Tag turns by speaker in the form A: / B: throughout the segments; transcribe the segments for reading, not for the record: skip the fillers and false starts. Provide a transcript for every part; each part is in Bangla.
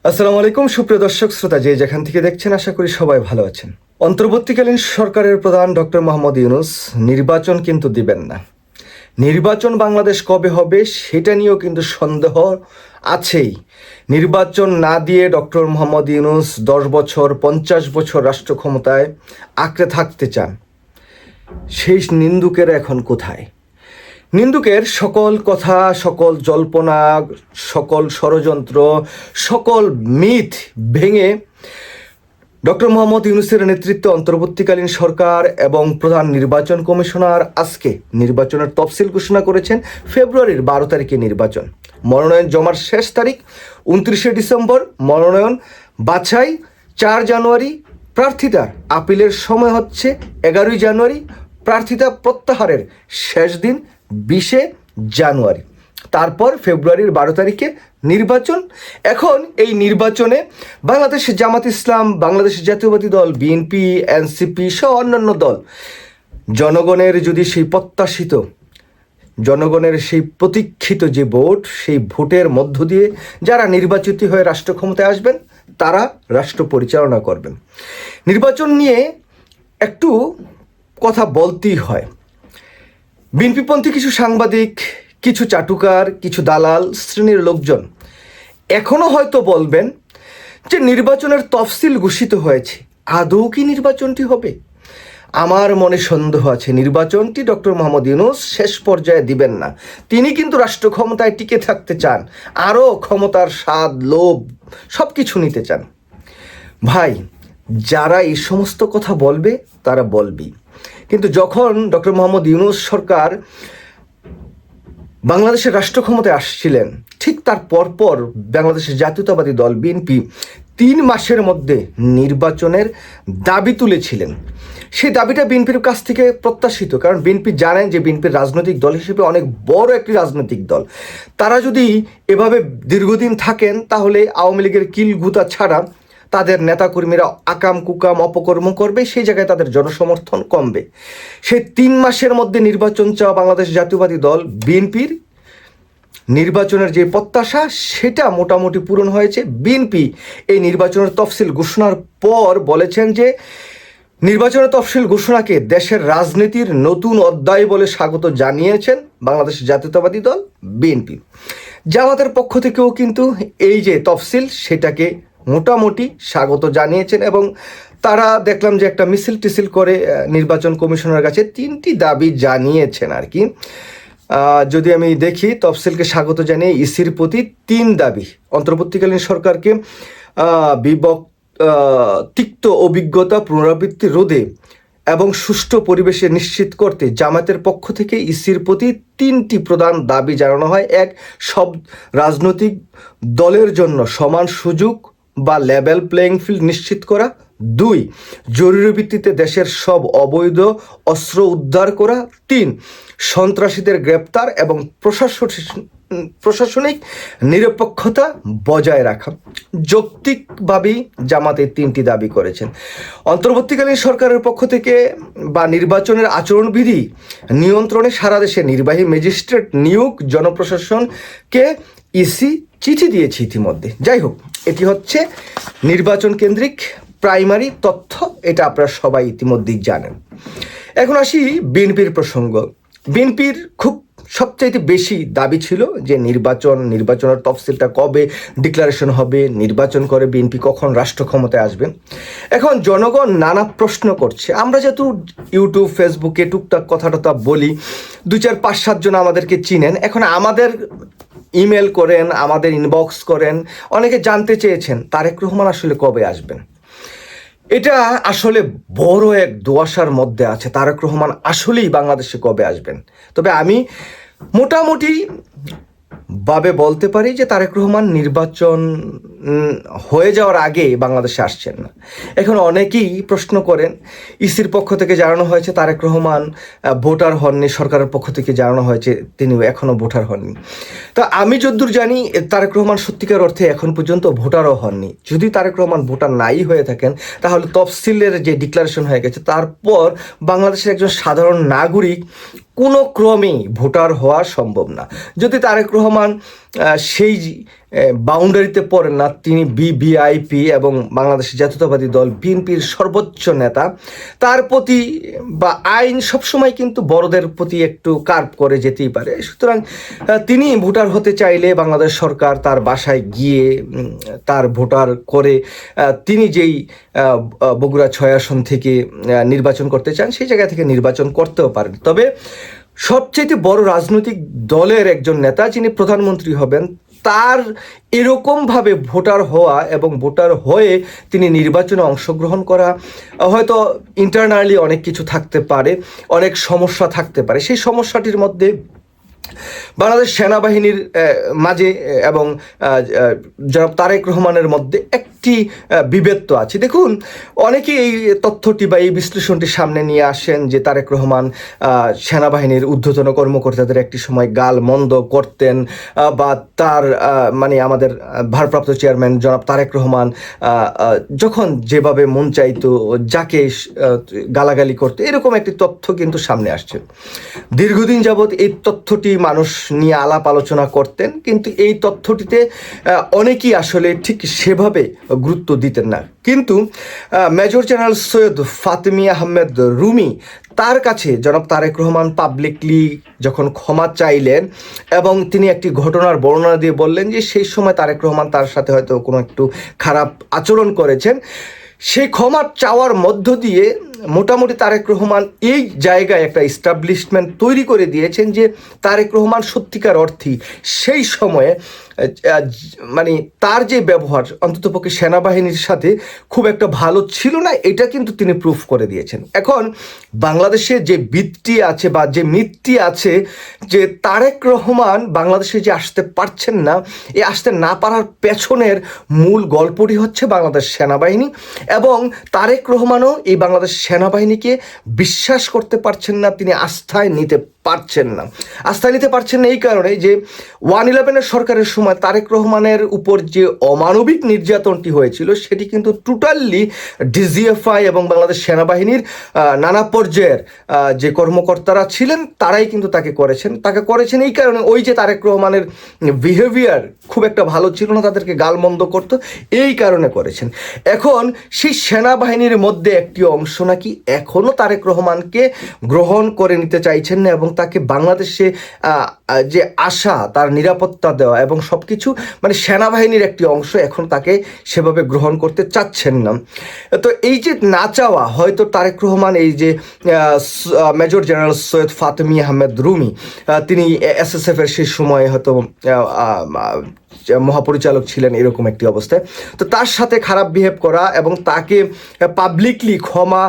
A: আসসালামু আলাইকুম সুপ্রিয় দর্শক শ্রোতা, যে যেখান থেকে দেখছেন আশা করি সবাই ভালো আছেন। অন্তর্বর্তীকালীন সরকারের প্রধান ডক্টর মোহাম্মদ ইউনূস নির্বাচন কিন্তু দিবেন না। নির্বাচন বাংলাদেশ কবে হবে সেটা নিয়েও কিন্তু সন্দেহ আছেই। নির্বাচন না দিয়ে ডক্টর মোহাম্মদ ইউনূস 10 বছর 50 বছর রাষ্ট্র ক্ষমতায় আঁকড়ে থাকতে চান। সেই নিন্দুকেরা এখন কোথায়? নিন্দুকের সকল কথা, সকল জল্পনা, সকল ষড়যন্ত্র, সকল মিথ ভেঙে ডক্টর মোহাম্মদ ইউনূসের নেতৃত্বে অন্তর্বর্তীকালীন সরকার এবং প্রধান নির্বাচন কমিশনার আজকে নির্বাচনের তফসিল ঘোষণা করেছেন। ফেব্রুয়ারির 12 তারিখে নির্বাচন, মনোনয়ন জমার শেষ তারিখ 29শে ডিসেম্বর, মনোনয়ন বাছাই 4 জানুয়ারি, প্রার্থিতার আপিলের সময় হচ্ছে 11 জানুয়ারি, প্রার্থিতা প্রত্যাহারের শেষ দিন 20শে জানুয়ারি, তারপর ফেব্রুয়ারির 12 তারিখে নির্বাচন। এখন এই নির্বাচনে বাংলাদেশ জামাত ইসলাম, বাংলাদেশ জাতীয়বাদী দল, বিএনপি, এনসিপি সহ অন্যান্য দল জনগণের যদি সেই প্রত্যাশিত, জনগণের সেই প্রতীক্ষিত যে ভোট, সেই ভোটের মধ্য দিয়ে যারা নির্বাচিত হয়ে রাষ্ট্র ক্ষমতায় আসবেন তারা রাষ্ট্র পরিচালনা করবেন। নির্বাচন নিয়ে একটু কথা বলতেই হয়। বিএনপিপন্থী কিছু সাংবাদিক, কিছু চাটুকার, কিছু দালাল শ্রেণীর লোকজন এখনও হয়তো বলবেন যে নির্বাচনের তফসিল ঘোষিত হয়েছে, আদৌ কি নির্বাচনটি হবে? আমার মনে সন্দেহ আছে, নির্বাচনটি ডক্টর মোহাম্মদ ইউনূস শেষ পর্যায়ে দিবেন না। তিনি কিন্তু রাষ্ট্র ক্ষমতায় টিকে থাকতে চান, আরও ক্ষমতার স্বাদ, লোভ সব কিছু নিতে চান। ভাই, যারা এই সমস্ত কথা বলবে তারা বলবেই, কিন্তু যখন ডক্টর মোহাম্মদ ইউনূস সরকার বাংলাদেশের রাষ্ট্র ক্ষমতায় আসছিলেন, ঠিক তার পরপর বাংলাদেশের জাতীয়তাবাদী দল বিএনপি 3 মাসের মধ্যে নির্বাচনের দাবি তুলেছিলেন। সেই দাবিটা বিএনপির কাছ থেকে প্রত্যাশিত, কারণ বিএনপি জানেন যে বিএনপির রাজনৈতিক দল হিসেবে অনেক বড় একটি রাজনৈতিক দল। তারা যদি এভাবে দীর্ঘদিন থাকেন তাহলে আওয়ামী লীগের কিলগুতা ছাড়া তাদের নেতাকর্মীরা আকাম কুকাম অপকর্ম করবে, সেই জায়গায় তাদের জনসমর্থন কমবে। সেই 3 মাসের মধ্যে নির্বাচন চাওয়া বাংলাদেশ জাতীয়বাদী দল বিএনপির নির্বাচনের যে প্রত্যাশা সেটা মোটামুটি পূরণ হয়েছে। বিএনপি এই নির্বাচনের তফসিল ঘোষণার পর বলেছেন যে নির্বাচনের তফসিল ঘোষণাকে দেশের রাজনীতির নতুন অধ্যায় বলে স্বাগত জানিয়েছেন বাংলাদেশ জাতীয়তাবাদী দল বিএনপি। জামাতের পক্ষ থেকেও কিন্তু এই যে তফসিল সেটাকে মোটামুটি স্বাগত জানিয়েছেন এবং তারা দেখলাম যে একটা মিছিল টিছিল করে নির্বাচন কমিশনের কাছে 3টি দাবি জানিয়েছেন আর কি। যদি আমি দেখি তফসিলকে স্বাগত জানিয়ে ইসির প্রতি 3 দাবি: অন্তর্বর্তীকালীন সরকারকে তিক্ত অভিজ্ঞতা পুনরাবৃত্তি রোধে এবং সুষ্ঠু পরিবেশে নিশ্চিত করতে জামাতের পক্ষ থেকে ইসির প্রতি 3টি প্রধান দাবি জানানো হয়। 1, সব রাজনৈতিক দলের জন্য সমান সুযোগ বা লেভেল প্লেয়িং ফিল্ড নিশ্চিত করা। 2, জরুরি ভিত্তিতে দেশের সব অবৈধ অস্ত্র উদ্ধার করা। 3, সন্ত্রাসীদের গ্রেপ্তার এবং প্রশাসনিক নিরপেক্ষতা বজায় রাখা। যৌক্তিকভাবেই জামাতে 3টি দাবি করেছেন। অন্তর্বর্তীকালীন সরকারের পক্ষ থেকে বা নির্বাচনের আচরণবিধি নিয়ন্ত্রণে সারা দেশে নির্বাহী ম্যাজিস্ট্রেট নিয়োগ জনপ্রশাসনকে ইসি চিঠি দিয়েছে ইতিমধ্যে। যাই হোক, এটি হচ্ছে নির্বাচন কেন্দ্রিক প্রাইমারি তথ্য, এটা আপনারা সবাই ইতিমধ্যেই জানেন। এখন আসি বিএনপির প্রসঙ্গ। বিএনপির খুব সবচাইতে বেশি দাবি ছিল যে নির্বাচনের তফসিলটা কবে ডিক্লারেশন হবে, নির্বাচন করে বিএনপি কখন রাষ্ট্র ক্ষমতায় আসবে। এখন জনগণ নানা প্রশ্ন করছে। আমরা যেহেতু ইউটিউব, ফেসবুকে টুকটাক কথা বলি, 2, 4, 5, 7 জন আমাদেরকে চিনেন। এখন আমাদের ইমেল করেন, আমাদের ইনবক্স করেন, অনেকে জানতে চেয়েছেন তারেক রহমান আসলে কবে আসবেন। এটা আসলে বড় এক দোয়াশার মধ্যে আছে, তারেক রহমান আসলেই বাংলাদেশে কবে আসবেন। তবে আমি মোটামুটি ভাবে বলতে পারি যে তারেক রহমান নির্বাচন হয়ে যাওয়ার আগে বাংলাদেশে আসছেন না। এখন অনেকেই প্রশ্ন করেন, ইসির পক্ষ থেকে জানানো হয়েছে তারেক রহমান ভোটার হননি, সরকারের পক্ষ থেকে জানানো হয়েছে তিনি এখনও ভোটার হননি। তো আমি যতদূর জানি তারেক রহমান সত্যিকার অর্থে এখন পর্যন্ত ভোটারও হননি। যদি তারেক রহমান ভোটার নাই হয়ে থাকেন তাহলে তফসিলের যে ডিক্লারেশন হয়ে গেছে তারপর বাংলাদেশের একজন সাধারণ নাগরিক কোনো ক্রমেই ভোটার হওয়া সম্ভব না। যদি তারেক রহমান সেই বাউন্ডারিতে পড়েন না। তিনি বিভিআইপি এবং বাংলাদেশ জাতীয়তাবাদী দল বিএনপির সর্বোচ্চ নেতা। তার প্রতি বা আইন সবসময় কিন্তু বড়দের প্রতি একটু কার্ভ করে যেতেই পারে। সুতরাং তিনি ভোটার হতে চাইলে বাংলাদেশ সরকার তার বাসায় গিয়ে তার ভোটার করে তিনি যেই বগুড়া 6 আসন থেকে নির্বাচন করতে চান সেই জায়গা থেকে নির্বাচন করতেও পারেন। তবে সবচেয়ে বড় রাজনৈতিক দলের একজন নেতা যিনি প্রধানমন্ত্রী হবেন, তার এরকমভাবে ভোটার হওয়া এবং ভোটার হয়ে তিনি নির্বাচনে অংশগ্রহণ করা, হয়তো ইন্টারনালি অনেক কিছু থাকতে পারে, অনেক সমস্যা থাকতে পারে। সেই সমস্যাটির মধ্যে বাংলাদেশ সেনাবাহিনীর মাঝে এবং জনাব তারেক রহমানের মধ্যে একটি বিভেদ তো আছে। দেখুন, অনেকেই এই তথ্যটি বা এই বিশ্লেষণটি সামনে নিয়ে আসেন যে তারেক রহমান সেনাবাহিনীর ঊর্ধ্বতন কর্মকর্তাদের একটি সময় গাল মন্দ করতেন, বা তার মানে আমাদের ভারপ্রাপ্ত চেয়ারম্যান জনাব তারেক রহমান যখন যেভাবে মন চাইতো যাকে গালাগালি করতো, এরকম একটি তথ্য কিন্তু সামনে আসছে। দীর্ঘদিন যাবৎ এই তথ্যটি মানুষ নিয়ে আলাপ আলোচনা করতেন, কিন্তু এই তথ্যটিতে অনেকেই আসলে ঠিক সেভাবে গুরুত্ব দিতেন না। কিন্তু মেজর জেনারেল সৈয়দ ফাতেমী আহমেদ রুমি, তার কাছে জনাব তারেক রহমান পাবলিকলি যখন ক্ষমা চাইলেন এবং তিনি একটি ঘটনার বর্ণনা দিয়ে বললেন যে সেই সময় তারেক রহমান তার সাথে হয়তো কোনো একটু খারাপ আচরণ করেছেন, সেই ক্ষমা চাওয়ার মধ্য দিয়ে মোটামুটি তারেক রহমান এই জায়গায় একটা এস্টাবলিশমেন্ট তৈরি করে দিয়েছেন যে তারেক রহমান সত্যিকার অর্থেই সেই সময়ে মানে তার যে ব্যবহার অন্ততপক্ষে সেনাবাহিনীর সাথে খুব একটা ভালো ছিল না, এটা কিন্তু তিনি প্রুফ করে দিয়েছেন। এখন বাংলাদেশে যে বিতটি আছে বা যে মিথটি আছে যে তারেক রহমান বাংলাদেশে যে আসতে পারছেন না, এই আসতে না পারার পেছনের মূল গল্পটি হচ্ছে বাংলাদেশ সেনাবাহিনী, এবং তারেক রহমানও এই বাংলাদেশ সেনাবাহিনীকে বিশ্বাস করতে পারছেন না, তিনি আস্থায় নিতে পারছেন না। আস্থা নিতে পারছেন না এই কারণে যে 111 সরকারের সময় তারেক রহমানের উপর যে অমানবিক নির্যাতনটি হয়েছিল সেটি কিন্তু টোটালি ডিজিএফআই এবং বাংলাদেশ সেনাবাহিনীর নানা পর্যায়ের যে কর্মকর্তারা ছিলেন তারাই কিন্তু তাকে করেছেন এই কারণে ওই যে তারেক রহমানের বিহেভিয়ার খুব একটা ভালো ছিল না, তাদেরকে গালমন্দ করতো, এই কারণে করেছেন। এখন সেই সেনাবাহিনীর মধ্যে একটি অংশ নাকি এখনও তারেক রহমানকে গ্রহণ করে নিতে চাইছেন না এবং তাকে বাংলাদেশে যে আশা, তার নিরাপত্তা দেওয়া এবং সব কিছু মানে সেনাবাহিনীর একটি অংশ এখন তাকে সেভাবে গ্রহণ করতে চাচ্ছেন না। তো এই যে না চাওয়া, হয়তো তারেক রহমান এই যে মেজর জেনারেল সৈয়দ ফাতেমী আহমেদ রুমি, তিনি এসএসএফের সেই সময়ে হয়তো মহাপরিচালক ছিলেন এরকম একটি অবস্থায়, তো তার সাথে খারাপ বিহেভ করা এবং তাকে পাবলিকলি ক্ষমা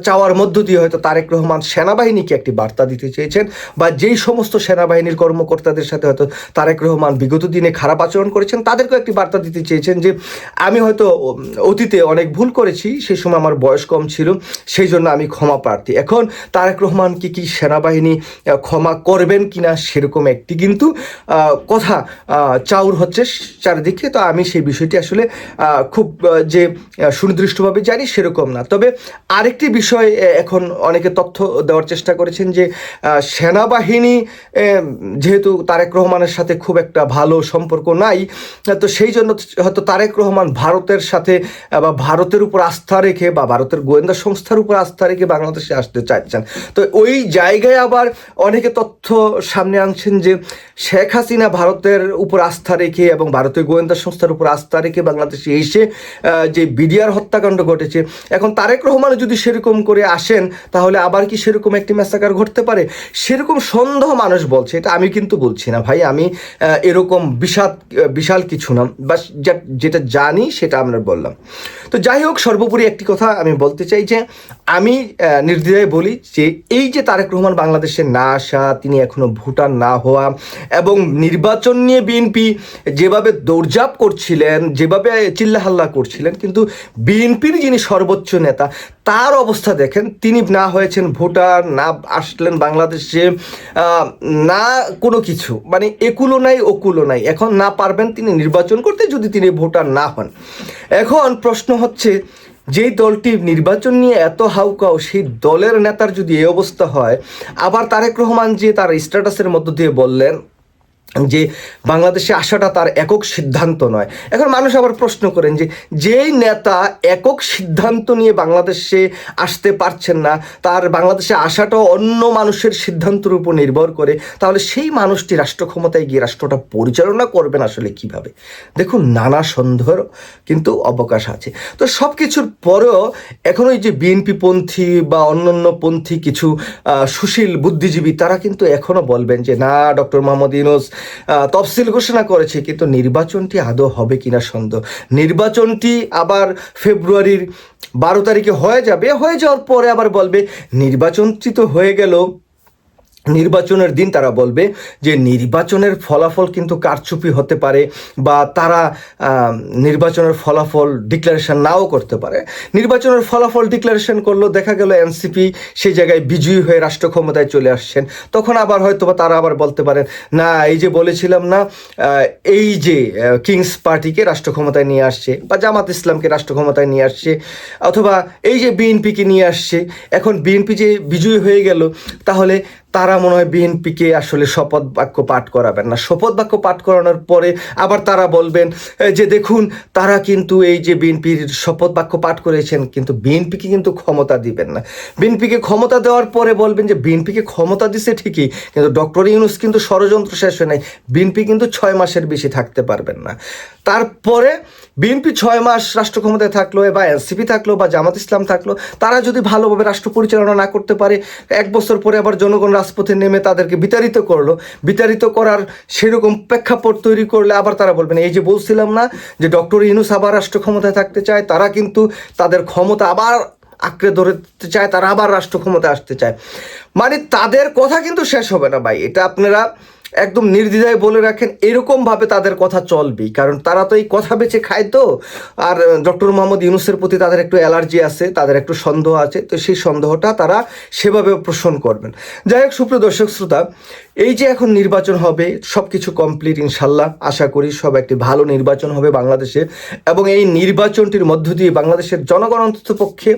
A: চাওয়ার মধ্য দিয়ে হয়তো তারেক রহমান সেনাবাহিনীকে একটি বার্তা দিতে চেয়েছেন, বা যেই সমস্ত সেনাবাহিনীর কর্মকর্তাদের সাথে হয়তো তারেক রহমান বিগত দিনে খারাপ আচরণ করেছেন তাদেরকেও একটি বার্তা দিতে চেয়েছেন যে আমি হয়তো অতীতে অনেক ভুল করেছি, সেই সময় আমার বয়স কম ছিল, সেই জন্য আমি ক্ষমা প্রার্থী। এখন তারেক রহমানকে কি সেনাবাহিনী ক্ষমা করবেন কিনা সেরকম একটি কিন্তু কথা চাউর হচ্ছে চারিদিকে। তো আমি সেই বিষয়টি আসলে খুব যে সুনির্দিষ্টভাবে জানি সেরকম না। তবে আরেকটি বিষয় এখন অনেকে তথ্য দেওয়ার চেষ্টা করেছেন যে সেনাবাহিনী যেহেতু তারেক রহমানের সাথে খুব একটা ভালো সম্পর্ক নাই, তো সেই জন্য হয়তো তারেক রহমান ভারতের সাথে বা ভারতের উপর আস্থা রেখে বা ভারতের গোয়েন্দা সংস্থার উপর আস্থা রেখে বাংলাদেশে আসতে চাচ্ছেন। তো ওই জায়গায় আবার অনেকে তথ্য সামনে আনছেন যে শেখ হাসিনা ভারতের উপর আস্থা রেখে এবং ভারতীয় গোয়েন্দা সংস্থার উপর আস্থা রেখে বাংলাদেশে এসে যে বিডিআর হত্যাকাণ্ড ঘটেছে, এখন তারেক রহমান যদি সেরকম করে আসেন তাহলে আবার কি সেরকম একটি ম্যাসাকার ঘটতে পারে, সেরকম সন্দেহ মানুষ বলছে। এটা আমি কিন্তু বলছি না ভাই, আমি এরকম বিশাল কিছু না, বা যেটা জানি সেটা আমরা বললাম। তো যাই হোক, সর্বোপরি একটি কথা আমি বলতে চাই যে আমি নির্দ্বিধায় বলি যে এই যে তারেক রহমান বাংলাদেশে না আসা, তিনি এখনো ভোটার না হওয়া এবং নির্বাচন নিয়ে বিএনপি যেভাবে দৌড়ঝাঁপ করছিলেন, যেভাবে চিল্লাহাল্লা করছিলেন, কিন্তু বিএনপির যিনি সর্বোচ্চ নেতা তার অবস্থা দেখেন, তিনি না হয়েছেন ভোটার, না আসলেন বাংলাদেশে, না কোনো কিছু, মানে একুলো নাই ওকুলো নাই। এখন না পারবেন তিনি নির্বাচন করতে যদি তিনি ভোটার না হন। এখন প্রশ্ন হচ্ছে, যেই দলটি নির্বাচন নিয়ে এত হাউকাও, সেই দলের নেতার যদি এই অবস্থা হয়, আবার তারেক রহমান যে তার স্ট্যাটাসের মধ্য দিয়ে বললেন যে বাংলাদেশে আসাটা তার একক সিদ্ধান্ত নয়। এখন মানুষ আবার প্রশ্ন করেন যে যেই নেতা একক সিদ্ধান্ত নিয়ে বাংলাদেশে আসতে পারছেন না, তার বাংলাদেশে আসাটাও অন্য মানুষের সিদ্ধান্তের উপর নির্ভর করে, তাহলে সেই মানুষটি রাষ্ট্র ক্ষমতায় গিয়ে রাষ্ট্রটা পরিচালনা করবেন আসলে কিভাবে? দেখুন, নানা সন্দেহের কিন্তু অবকাশ আছে। তো সব কিছুর পরেও এখন ওই যে বিএনপি পন্থী বা অন্যান্য পন্থী কিছু সুশীল বুদ্ধিজীবী তারা কিন্তু এখনও বলবেন যে না, ডক্টর মোহাম্মদ ইউনূস তফসিল ঘোষণা করেছে, কিন্তু নির্বাচনটি আদৌ হবে কিনা সন্দেহ। নির্বাচনটি আবার ফেব্রুয়ারির 12 তারিখে হয়ে যাওয়ার পরে আবার বলবে নির্বাচনটি তো হয়ে গেল, নির্বাচনের দিন তারা বলবে যে নির্বাচনের ফলাফল কিন্তু কারচুপি হতে পারে, বা তারা নির্বাচনের ফলাফল ডিক্লারেশন নাও করতে পারে। নির্বাচনের ফলাফল ডিক্লারেশন করলো, দেখা গেল এনসিপি সেই জায়গায় বিজয়ী হয়ে রাষ্ট্র ক্ষমতায় চলে আসছেন, তখন আবার হয়তো বা তারা আবার বলতে পারেন না, এই যে বলেছিলাম না, এই যে কিংস পার্টিকে রাষ্ট্র ক্ষমতায় নিয়ে আসছে, বা জামাত ইসলামকে রাষ্ট্র ক্ষমতায় নিয়ে আসছে, অথবা এই যে বিএনপিকে নিয়ে আসছে, এখন বিএনপি যে বিজয়ী হয়ে গেল, তাহলে তারা মনে হয় বিএনপিকে আসলে শপথ বাক্য পাঠ করাবেন না। শপথ বাক্য পাঠ করানোর পরে আবার তারা বলবেন যে দেখুন, তারা কিন্তু এই যে বিএনপির শপথ বাক্য পাঠ করেছেন, কিন্তু বিএনপিকে কিন্তু ক্ষমতা দিবেন না। বিএনপিকে ক্ষমতা দেওয়ার পরে বলবেন যে বিএনপিকে ক্ষমতা দিছে ঠিকই, কিন্তু ডক্টর ইউনূস কিন্তু ষড়যন্ত্র শেষ হয় নাই, বিএনপি কিন্তু 6 মাসের বেশি থাকতে পারবেন না। তারপরে বিএনপি 6 মাস রাষ্ট্র ক্ষমতায় থাকলো, বা এনসিপি থাকলো, বা জামাত ইসলাম থাকলো, তারা যদি ভালোভাবে রাষ্ট্র পরিচালনা না করতে পারে, 1 বছর পরে আবার জনগণ রাজপথে নেমে তাদেরকে বিতাড়িত করলো। বিতাড়িত করার সেরকম প্রেক্ষাপট তৈরি করলে আবার তারা বলবেন এই যে বলছিলাম না যে ডক্টর ইউনূস আবার রাষ্ট্র ক্ষমতায় থাকতে চায়, তারা কিন্তু তাদের ক্ষমতা আবার আঁকড়ে ধরতে চায়, তারা আবার রাষ্ট্র ক্ষমতায় আসতে চায়। মানে তাদের কথা কিন্তু শেষ হবে না ভাই, এটা আপনারা একদম নির্দ্বিধায় বলে রাখেন। এরকমভাবে তাদের কথা চলবেই, কারণ তারা তো এই কথা বেঁচে খায়। তো আর ডক্টর মোহাম্মদ ইউনূসের প্রতি তাদের একটু অ্যালার্জি আছে, তাদের একটু সন্দেহ আছে, তো সেই সন্দেহটা তারা সেভাবে পোষণ করবেন। যাই হোক, সুপ্রিয় দর্শক শ্রোতা, এই যে এখন নির্বাচন হবে, সব কিছু কমপ্লিট ইনশাল্লাহ, আশা করি সব একটি ভালো নির্বাচন হবে বাংলাদেশে, এবং এই নির্বাচনটির মধ্য দিয়ে বাংলাদেশের জনগণ অন্ততপক্ষে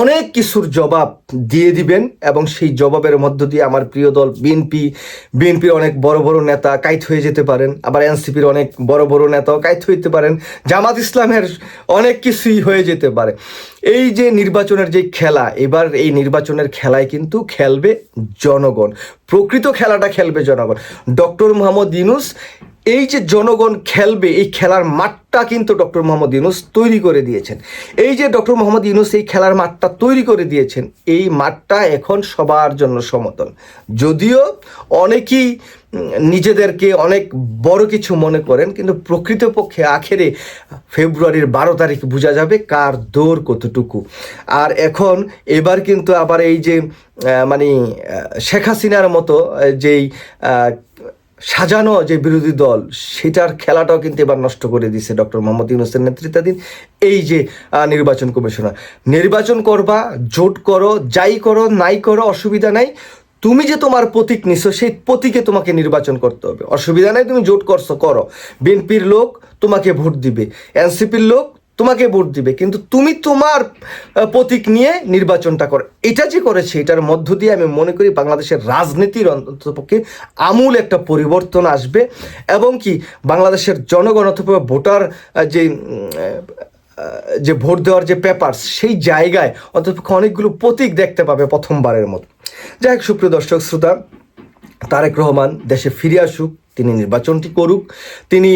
A: অনেক কিছুর জবাব দিয়ে দিবেন, এবং সেই জবাবের মধ্য দিয়ে আমার প্রিয় দল বিএনপির অনেক বড় বড় নেতা কাইত হয়ে যেতে পারেন, আবার এনসিপির অনেক বড় বড় নেতাও কাইত হইতে পারেন, জামাত ইসলামের অনেক কিছুই হয়ে যেতে পারে। এই যে নির্বাচনের যে খেলা, এবার এই নির্বাচনের খেলায় কিন্তু খেলবে জনগণ, প্রকৃত খেলাটা খেলবে জনগণ। ডক্টর মোহাম্মদ ইউনূস এই যে জনগণ খেলবে, এই খেলার মাঠটা কিন্তু ডক্টর মোহাম্মদ ইউনূস তৈরি করে দিয়েছেন। এই যে ডক্টর মোহাম্মদ ইউনূস এই খেলার মাঠটা তৈরি করে দিয়েছেন, এই মাঠটা এখন সবার জন্য সমতল। যদিও অনেকেই নিজেদেরকে অনেক বড় কিছু মনে করেন, কিন্তু প্রকৃতপক্ষে আখেরে ফেব্রুয়ারির 12 তারিখ বোঝা যাবে কার দৌড় কতটুকু। আর এখন এবার কিন্তু আবার এই যে মানে শেখ হাসিনার মতো যেই সাজানো যে বিরোধী দল, সেটার খেলাটাও কিন্তু এবার নষ্ট করে দিয়েছে ডক্টর মোহাম্মদ ইউনূসের নেতৃত্বাধীন এই যে নির্বাচন কমিশনার। নির্বাচন করবা, জোট করো, যাই করো নাই করো, অসুবিধা নাই, তুমি যে তোমার প্রতীক নিছো সেই প্রতীকে তোমাকে নির্বাচন করতে হবে, অসুবিধা নাই, তুমি জোট করছো করো, বিএনপির লোক তোমাকে ভোট দিবে, এনসিপির লোক তোমাকে ভোট দিবে, কিন্তু তুমি তোমার প্রতীক নিয়ে নির্বাচনটা করো। এটা যে করেছে, এটার মধ্য দিয়ে আমি মনে করি বাংলাদেশের রাজনীতির অন্ততপক্ষে আমূল একটা পরিবর্তন আসবে, এবং কি বাংলাদেশের জনগণ অথবা ভোটার যে ভোট দেওয়ার যে পেপারস, সেই জায়গায় অন্ততপক্ষে অনেকগুলো প্রতীক দেখতে পাবে প্রথমবারের মতো। যাই হোক, সুপ্রিয় দর্শক শ্রোতা, তারেক রহমান দেশে ফিরে আসুক, তিনি নির্বাচনটি করুক, তিনি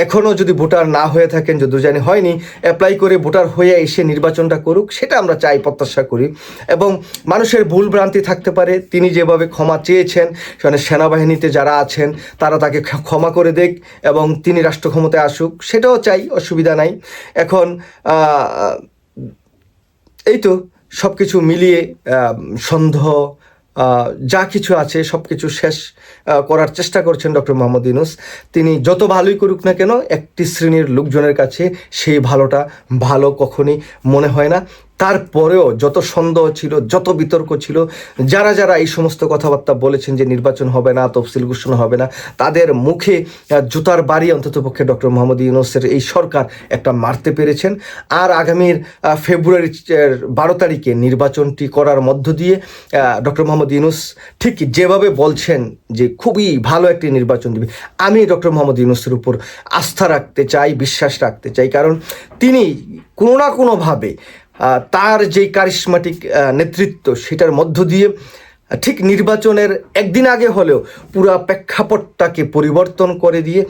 A: এখনও যদি ভোটার না হয়ে থাকেন, যদি জানি হয়নি, অ্যাপ্লাই করে ভোটার হয়ে এসে নির্বাচনটা করুক, সেটা আমরা চাই, প্রত্যাশা করি। এবং মানুষের ভুল ভ্রান্তি থাকতে পারে, তিনি যেভাবে ক্ষমা চেয়েছেন, সেখানে সেনাবাহিনীতে যারা আছেন তারা তাকে ক্ষমা করে দেখ, এবং তিনি রাষ্ট্র ক্ষমতায় আসুক, সেটাও চাই, অসুবিধা নাই। এখন এই তো সব কিছু মিলিয়ে সন্দেহ যা কিছু আছে সব কিছু শেষ করার চেষ্টা করছেন ডক্টর মোহাম্মদ ইউনূস। তিনি যত ভালোই করুক না কেন, একটি শ্রেণীর লোকজনের কাছে সেই ভালোটা ভালো কখনই মনে হয় না। তারপরেও যত সন্দেহ ছিল, যত বিতর্ক ছিল, যারা যারা এই সমস্ত কথাবার্তা বলেছেন যে নির্বাচন হবে না, তফসিল ঘোষণা হবে না, তাদের মুখে জুতার বাড়ি অন্ততপক্ষে ডক্টর মোহাম্মদ ইউনূসের এই সরকার একটা মারতে পেরেছেন। আর আগামীর ফেব্রুয়ারি 12 তারিখে নির্বাচনটি করার মধ্য দিয়ে ডক্টর মোহাম্মদ ইউনূস ঠিক যেভাবে বলছেন যে খুবই ভালো একটি নির্বাচন দিবে, আমি ডক্টর মোহাম্মদ ইউনূসের উপর আস্থা রাখতে চাই, বিশ্বাস রাখতে চাই। কারণ তিনি কোনো না কোনোভাবে তার যেই কারিশমাটিক নেতৃত্ব, সেটার মধ্য দিয়ে ঠিক নির্বাচনের একদিন আগে হলেও পুরা প্রেক্ষাপটটাকে পরিবর্তন করে দিয়ে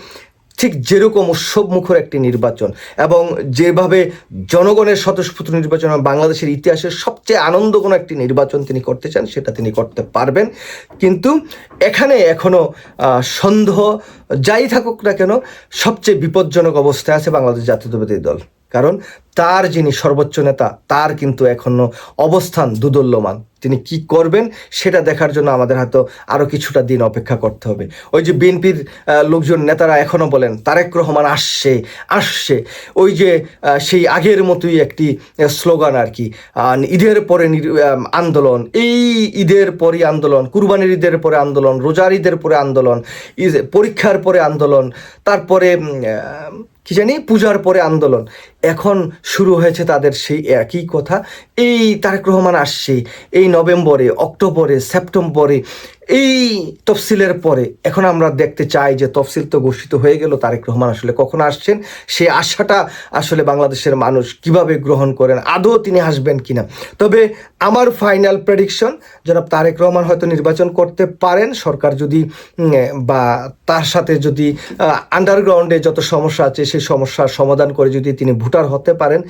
A: ঠিক যেরকম উৎসব মুখর একটি নির্বাচন এবং যেভাবে জনগণের স্বতঃস্ফূর্ত নির্বাচন বাংলাদেশের ইতিহাসের সবচেয়ে আনন্দঘন একটি নির্বাচন তিনি করতে চান, সেটা তিনি করতে পারবেন। কিন্তু এখানে এখনও সন্দেহ যাই থাকুক না কেন, সবচেয়ে বিপজ্জনক অবস্থায় আছে বাংলাদেশ জাতীয়তাবাদী দল। কারণ তার যিনি সর্বোচ্চ নেতা, তার কিন্তু এখনো অবস্থান দুদুল্যমান। তিনি কি করবেন সেটা দেখার জন্য আমাদের হয়তো আরও কিছুটা দিন অপেক্ষা করতে হবে। ওই যে বিএনপির লোকজন, নেতারা এখনও বলেন তারেক রহমান আসছে আসছে, ওই যে সেই আগের মতোই একটি স্লোগান আর কি, ঈদের পরে আন্দোলন, এই ঈদের পরে আন্দোলন, কুরবানির ঈদের পরে আন্দোলন, রোজার ঈদের পরে আন্দোলন, পরীক্ষার পরে আন্দোলন, তারপরে কি জানি পূজার পরে আন্দোলন। এখন শুরু হয়েছে তাদের সেই একই কথা, এই তারেক রহমান আসছে এই নভেম্বরে, অক্টোবরে, সেপ্টেম্বরে, এই তফসিলের পরে। এখন আমরা দেখতে চাই যে তফসিল তো ঘোষিত হয়ে গেল, তারেক রহমান আসলে কখন আসছেন, সেই আশাটা আসলে বাংলাদেশের মানুষ কিভাবে গ্রহণ করেন, আদৌ তিনি আসবেন কিনা। তবে আমার ফাইনাল প্রেডিকশন, জনাব তারেক রহমান হয়তো নির্বাচন করতে পারেন, সরকার যদি বা তার সাথে যদি আন্ডারগ্রাউন্ডে যত সমস্যা আছে সেই সমস্যার সমাধান করে যদি তিনি ভোটার হতে পারেন,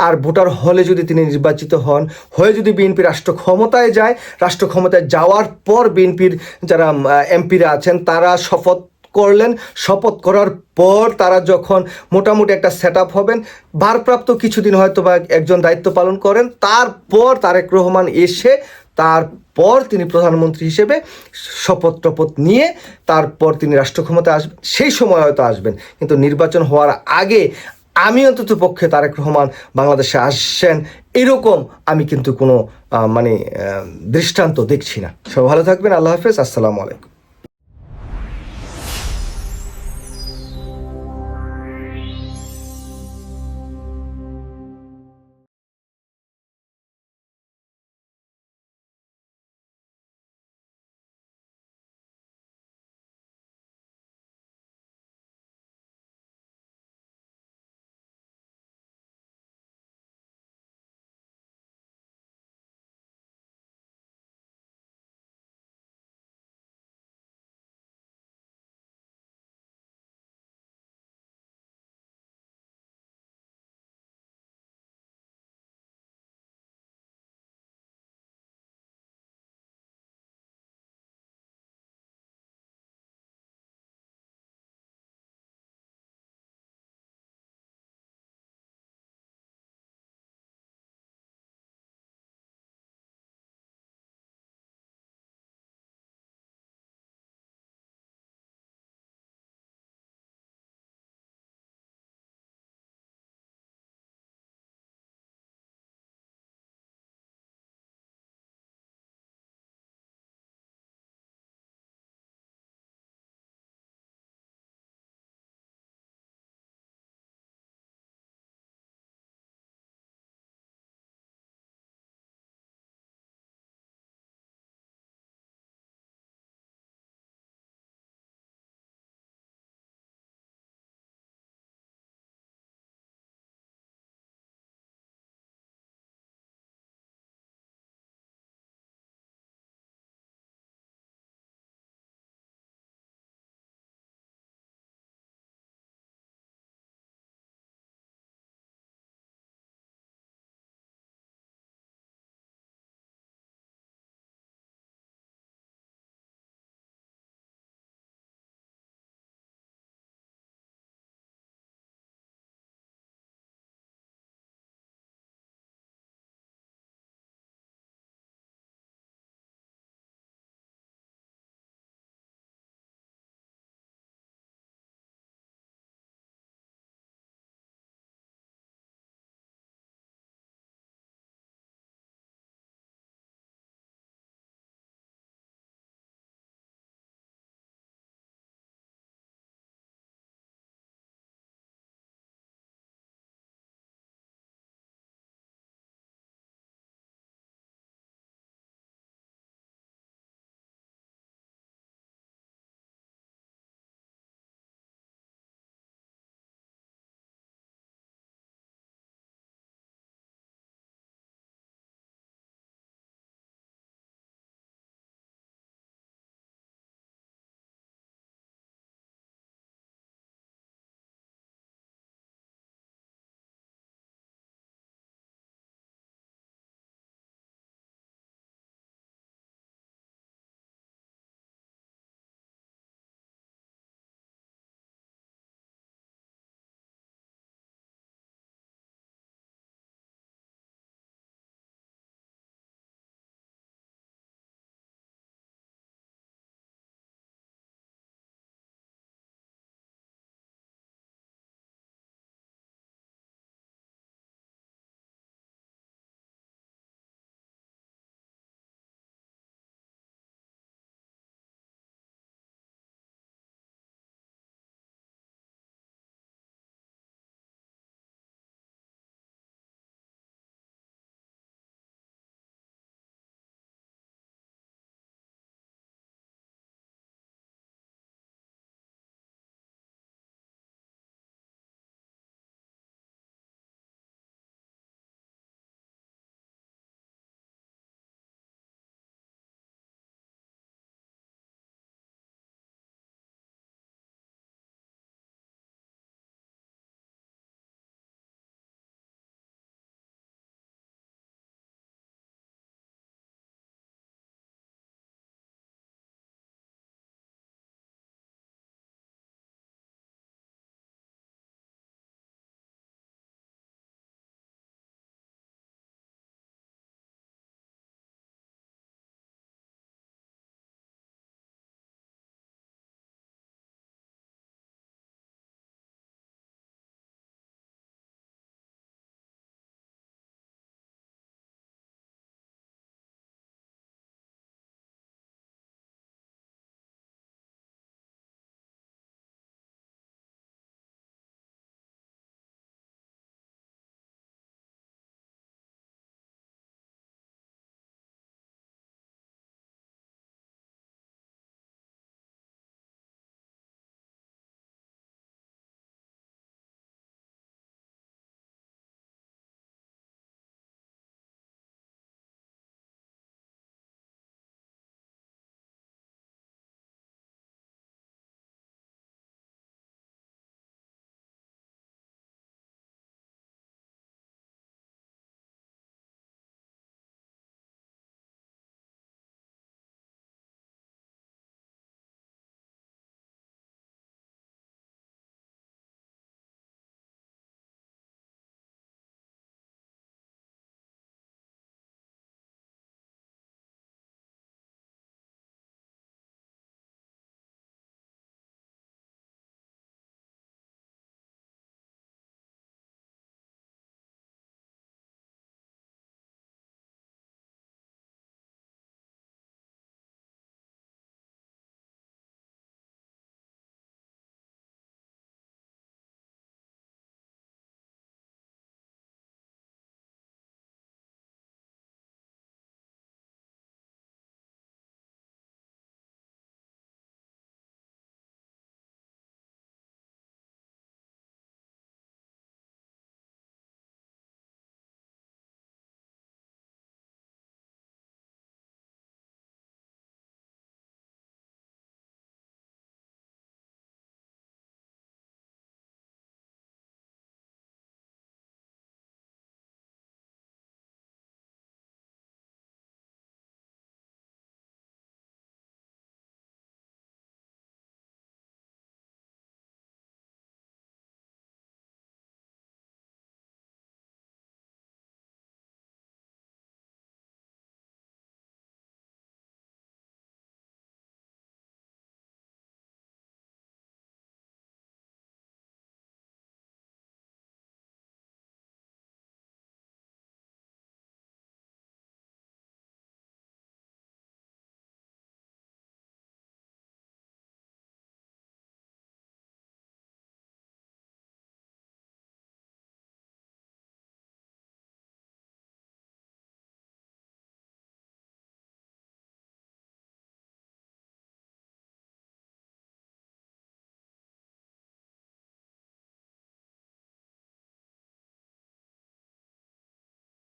A: আর ভোটার হলে যদি তিনি নির্বাচিত হন, হয়ে যদি বিএনপি রাষ্ট্র ক্ষমতায় যায়, রাষ্ট্র ক্ষমতায় যাওয়ার পর বিএনপির যারা এমপিরা আছেন তারা শপথ করলেন, শপথ করার পর তারা যখন মোটামুটি একটা সেট আপ হবেন, ভারপ্রাপ্ত কিছুদিন হয়তো বা একজন দায়িত্ব পালন করেন, তারপর তারেক রহমান এসে তারপর তিনি প্রধানমন্ত্রী হিসেবে শপথ টপথ নিয়ে তারপর তিনি রাষ্ট্র ক্ষমতায় আসবেন, সেই সময় হয়তো আসবেন। কিন্তু নির্বাচন হওয়ার আগে আমি অন্তত পক্ষে তারেক রহমান বাংলাদেশে আসছেন এরকম আমি কিন্তু কোনো দৃষ্টান্ত দেখছি না। সব ভালো থাকবেন, আল্লাহ হাফেজ, আসসালামু আলাইকুম।